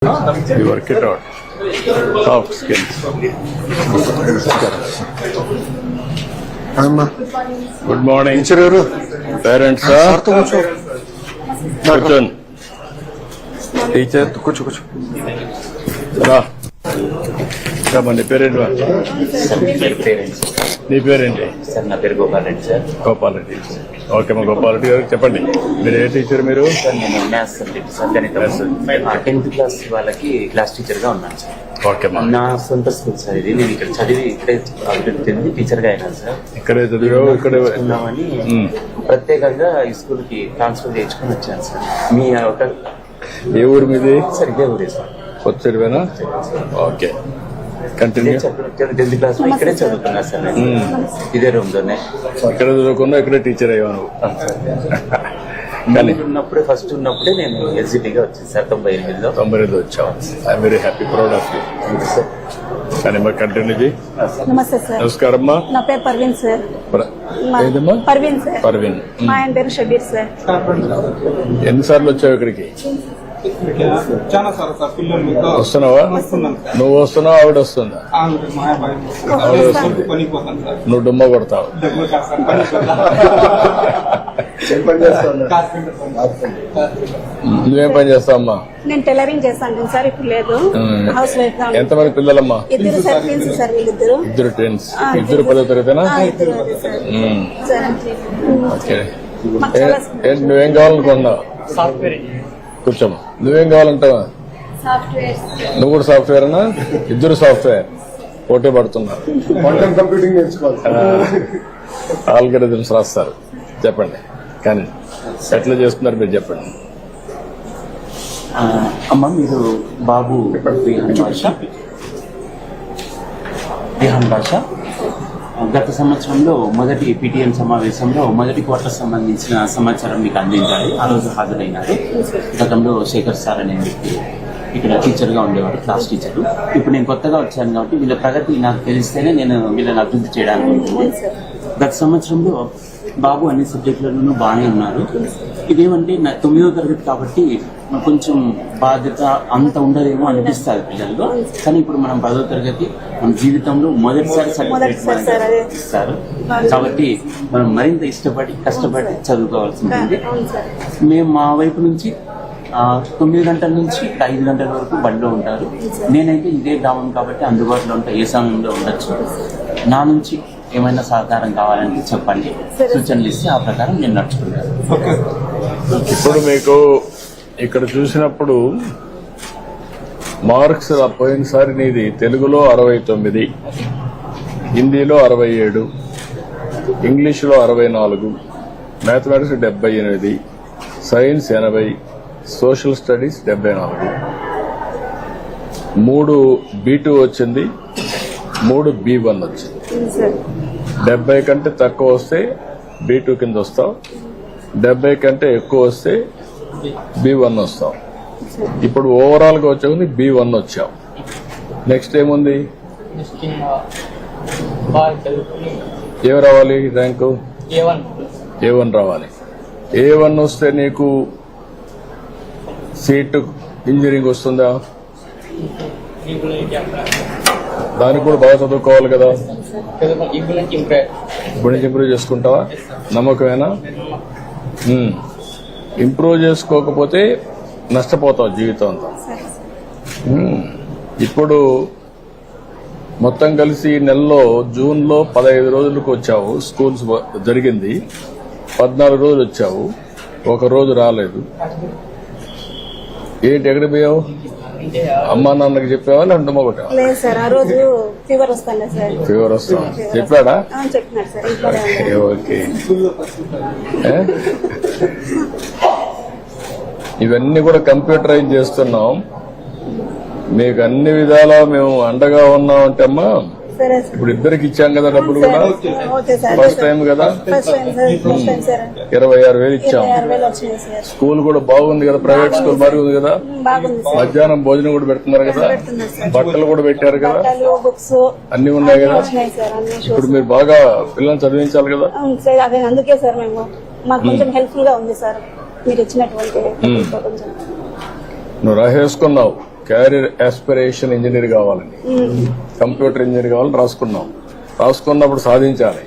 You work it out. Soft skills. Good morning. Parents, కూర్చోండి. Teacher కూర్చో. నీ పేరేంటి? నీ పేరేంటి? సార్ నా పేరు గోపాల్ రెడ్డి సార్. గోపాల్ రెడ్డి. ఓకే మా గోపాల్ రెడ్డి గారు చెప్పండి, మీరు ఏ టీచర్? మీరు? సార్ నేను మ్యాథ్స్ సబ్జెక్ట్ సార్, గణితం. 10th క్లాస్ వాళ్ళకి క్లాస్ టీచర్ గా ఉన్నాను సార్. ఓకే మా నా సొంత స్కూల్ సార్ ఇది. నేను ఇక్కడ చదివి ఇక్కడే అభివృద్ధి చెంది టీచర్ గా అయినాను సార్. ఇక్కడే చదివావు? ఇక్కడే ఉన్నామని ప్రత్యేకంగా ఈ స్కూల్ కి ట్రాన్స్ఫర్ చేయించుకుని వచ్చాను సార్. మీ ఒక ఏ ఊరు మీది? సార్ ఇదే ఊరే సార్. కొత్తవేనా? Okay, continue. 10th క్లాస్ లో ఇక్కడే చదువుకున్నా సార్ నేను. ఇదే రూమ్ లోనే ఇక్కడ చదువుకున్నా, ఇక్కడే టీచర్ అయ్యావు నువ్వు. కానీ ఉన్నప్పుడే ఫస్ట్ ఉన్నప్పుడే నేను ఎస్జిటిగా వచ్చింది సార్ 98లో. 98 వచ్చావు. I'm very happy, proud of you. కానీ మరి కంటిన్యూ చేయి. నమస్తే సార్. నమస్కారం అమ్మా. నా పేరు పర్వీన్ సార్. ఏదమ్మా? పర్వీన్ సార్. పర్వీన్. మా ఆయన పేరు షబీర్ సార్. ఎన్నిసార్లు వచ్చావు ఇక్కడికి? వస్తున్నావా? నువ్వు వస్తున్నావు, ఆవిడ వస్తుందా? ఆవిడ వస్తుంది, నువ్వు డుమ్మ కొడతావు. నువ్వేం పని చేస్తావమ్మా? నేను టైలరింగ్ చేస్తాను సార్, ఇప్పుడు లేదు. హౌస్ వైఫ్ గా. ఎంతమంది పిల్లలమ్మా? ఇద్దరు సార్, ట్విన్స్ సార్. వీళ్ళిద్దరు ఇద్దరు ట్విన్స్. ఇద్దరు 10వ తరగతినా? ఓకే. నువ్వేం కావాలనుకున్నావు? కూర్చోమ్మా. నువ్వేం కావాలంటావా? నువ్వు కూడా సాఫ్ట్వేర్ అనా? ఇద్దరు సాఫ్ట్వేర్ పోటీ పడుతున్నారు. కంప్యూటింగ్ నేర్చుకోవాలి. ఆల్గరిథమ్స్ రాస్తారు. చెప్పండి, కానీ ఎట్లా చేస్తున్నారు మీరు చెప్పండి. అమ్మ మీరు బాబు విహాన్ భాష గత సంవత్సరంలో మొదటి పిటిఎం సమావేశంలో మొదటి క్వార్టర్ సంబంధించిన సమాచారం మీకు అందించాలి. ఆ రోజు హాజరైనారు. గతంలో శేఖర్ సార్ అనే వ్యక్తి ఇక్కడ టీచర్ గా ఉండేవాడు, క్లాస్ టీచర్. ఇప్పుడు నేను కొత్తగా వచ్చాను కాబట్టి వీళ్ళ ప్రగతి నాకు తెలిస్తేనే నేను వీళ్ళని అభివృద్ధి చేయడానికి ఉంటుంది. గత సంవత్సరంలో బాబు అన్ని సబ్జెక్టులలోనూ బాగానే ఉన్నారు. ఇదేమంటే నా 9వ తరగతి కాబట్టి కొంచెం బాధ్యత అంత ఉండదేమో అనిపిస్తుంది పిల్లల్లో. కానీ ఇప్పుడు మనం 10వ తరగతి మన జీవితంలో మొదటిసారి సర్టిఫికేట్ ఇస్తారు కాబట్టి మనం మరింత ఇష్టపడి కష్టపడి చదువుకోవాల్సి ఉంటుంది. మేము మా వైపు నుంచి 9 గంటల నుంచి 5 గంటల వరకు బడిలో ఉంటారు. నేనైతే ఇదే గ్రామం కాబట్టి అందుబాటులో ఉంటా, ఏ సమయంలో ఉండొచ్చు. నా నుంచి ఏమైనా సహకారం కావాలంటే చెప్పండి, సూచనలు ఇస్తే ఆ ప్రకారం నేను నడుచుకుంటాను. ఇప్పుడు మీకు ఇక్కడ చూసినప్పుడు మార్క్స్ పోయినసారి నీది తెలుగులో 69, హిందీలో 67, ఇంగ్లీష్లో 64, mathematics 78, science 80, social studies 74. 3 B2 వచ్చింది, 3 B1 వచ్చింది. 70 కంటే తక్కువ వస్తే B2 కింద వస్తావు, 70 కంటే ఎక్కువ వస్తే B1 వస్తావు. ఇప్పుడు ఓవరాల్ గా వచ్చావు B1 వచ్చావు. నెక్స్ట్ ఏముంది? ఏం రావాలి ర్యాంకు? A1 రావాలి. A1 వస్తే నీకు సీట్ ఇంజనీరింగ్ వస్తుందా? దానికి కూడా బాగా చదువుకోవాలి కదా. ఇప్పుడు నుంచి ఇంప్రూవ్ చేసుకుంటావా? నమ్మకమేనా? ఇంప్రూవ్ చేసుకోకపోతే నష్టపోతావు జీవితం అంతా. ఇప్పుడు మొత్తం కలిసి నెలలో జూన్లో 15 రోజులకు వచ్చావు, స్కూల్స్ జరిగింది. 14 రోజులు వచ్చావు, ఒక రోజు రాలేదు. ఏంటి, ఎక్కడికి పోయావు? అమ్మా నాన్నకి చెప్పావా లేదంటే డుమ్మ కొట్టావా? లేదు సార్, ఆ రోజు ఫీవర్ వస్తాను సార్. ఫీవర్ వస్తాం చెప్పాడా? చెప్పినాడు సార్. ఓకే. ఇవన్నీ కూడా కంప్యూటరైజ్ చేస్తున్నాం. మీకు అన్ని విధాలా మేము అండగా ఉన్నాం అంటే అమ్మా. ఇప్పుడు ఇద్దరికి ఇచ్చాం కదా డబ్బులు కూడా. ఫస్ట్ టైం కదా, 26,000 ఇచ్చాం. స్కూల్ కూడా బాగుంది కదా, ప్రైవేట్ స్కూల్ బాగుంది కదా. మధ్యాహ్నం భోజనం కూడా పెడుతున్నారు కదా, బట్టలు కూడా పెట్టారు కదా, అన్ని ఉన్నాయి కదా. ఇప్పుడు మీరు బాగా పిల్లల్ని చదివించాలి కదా. అందుకే సార్ మేము మాకు కొంచెం హెల్ప్ఫుల్ గా ఉంది సార్ మీరు ఇచ్చినటువంటి. నువ్వు రాసేసుకున్నావు క్యారియర్ ఆస్పిరేషన్ ఇంజనీర్ కావాలని, కంప్యూటర్ ఇంజనీర్ కావాలని రాసుకున్నప్పుడు సాధించాలి.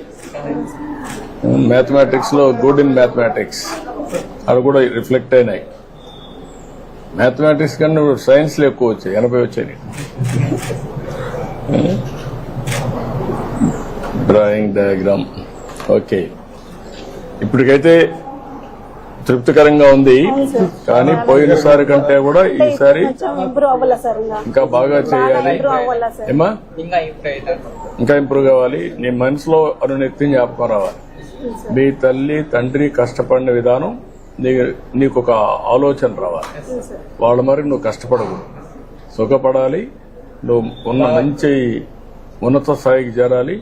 మ్యాథమెటిక్స్ లో గుడ్ ఇన్ మ్యాథమెటిక్స్ అవి కూడా రిఫ్లెక్ట్ అయినాయి. మ్యాథమెటిక్స్ కన్నా సైన్స్ లో ఎక్కువ వచ్చాయి, 80 వచ్చాయి. Drawing diagram okay. ఇప్పటికైతే తృప్తికరంగా ఉంది, కానీ పోయినసారి కంటే కూడా ఈసారి ఇంప్రూవ్ అవ్వాలా సార్? ఇంకా బాగా చేయాలి. ఇంప్రూవ్ అవ్వాలా సార్? ఏమా ఇంకా ఇంప్రూవ్ కావాలి. నీ మనసులో అనునిత్యం జ్ఞాపకం రావాలి. మీ తల్లి తండ్రి కష్టపడిన విధానం నీకు ఒక ఆలోచన రావాలి. వాళ్ళ మరి నువ్వు కష్టపడకూడదు, సుఖపడాలి. నువ్వు ఉన్న మంచి ఉన్నత స్థాయికి చేరాలి.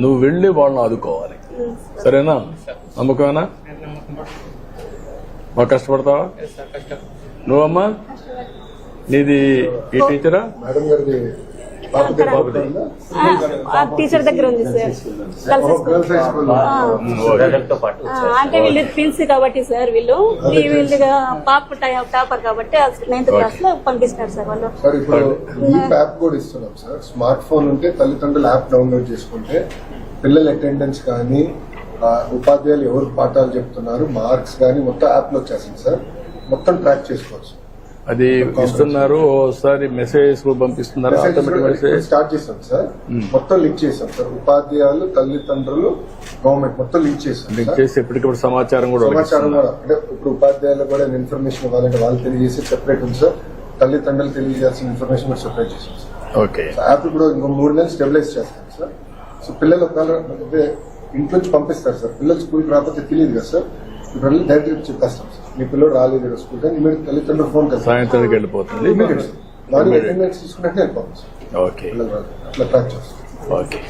నువ్వు వెళ్లి వాళ్ళని ఆదుకోవాలి. సరేనా? నమ్మకమేనా? బాగా కష్టపడతావా నువ్వమ్మా? నీది ఈ టీచరా? మేడం గారిది పాపది టీచర్ దగ్గర ఉంది సార్. గర్ల్స్ హై స్కూల్ అంటే వీళ్ళు ట్విన్స్ కాబట్టి సార్, వీళ్ళు పాప టాపర్ కాబట్టి 9th క్లాస్ లో పంపిస్తున్నారు సార్ వాళ్ళు. సార్ ఇప్పుడు యాప్ కూడా ఇస్తున్నాం సార్. స్మార్ట్ ఫోన్ ఉంటే తల్లిదండ్రులు యాప్ డౌన్లోడ్ చేసుకుంటే పిల్లల అటెండెన్స్ కానీ ఉపాధ్యాయులు ఎవరు పాఠాలు చెప్తున్నారు, మార్క్స్ కానీ మొత్తం యాప్ లో వచ్చేసింది సార్. మొత్తం ట్రాక్ చేసుకోవచ్చు. అది ఇస్తున్నారు. ఓసారి మెసేజ్ పంపిస్తున్నారు. ఆటోమేటిక్ మెసేజ్ స్టార్ట్ చేస్తాం సార్. మొత్తం లింక్ చేస్తాం సార్. ఉపాధ్యాయులు, తల్లిదండ్రులు, గవర్నమెంట్ మొత్తం లింక్ చేస్తాం. లింక్ చేసి ఎప్పటికప్పుడు సమాచారం కూడా అంటే ఇప్పుడు ఉపాధ్యాయులు కూడా ఇన్ఫర్మేషన్ ఇవ్వాలంటే వాళ్ళు తెలియజేసి సెపరేట్ ఉంది సార్. తల్లిదండ్రులు తెలియజేయాల్సిన ఇన్ఫర్మేషన్ కూడా సెపరేట్ చేస్తాం సార్. ఓకే. యాప్ కూడా ఇంకో 3 నెలలు స్టెబిలైజ్ చేస్తాం సార్. సో పిల్లలు ఒకవేళ ఇంట్లో నుంచి పంపిస్తారు సార్. పిల్లలు స్కూల్కి రాకపోతే తెలియదు కదా సార్. ఇప్పుడు డైరెక్ట్ చెప్పేస్తాం సార్, మీ పిల్లలు రాలేదు స్కూల్ కానీ ఇమీడియట్ తల్లిదండ్రులు ఫోన్ కదా సాయంత్రానికి వెళ్ళిపోతుంది. మార్నింగ్ అటెండెన్స్ తీసుకున్నట్టే వెళ్ళిపోతాం సార్. ఓకే. పిల్లలు రాలేదు అట్లా ట్రాక్ చేస్తాం. ఓకే.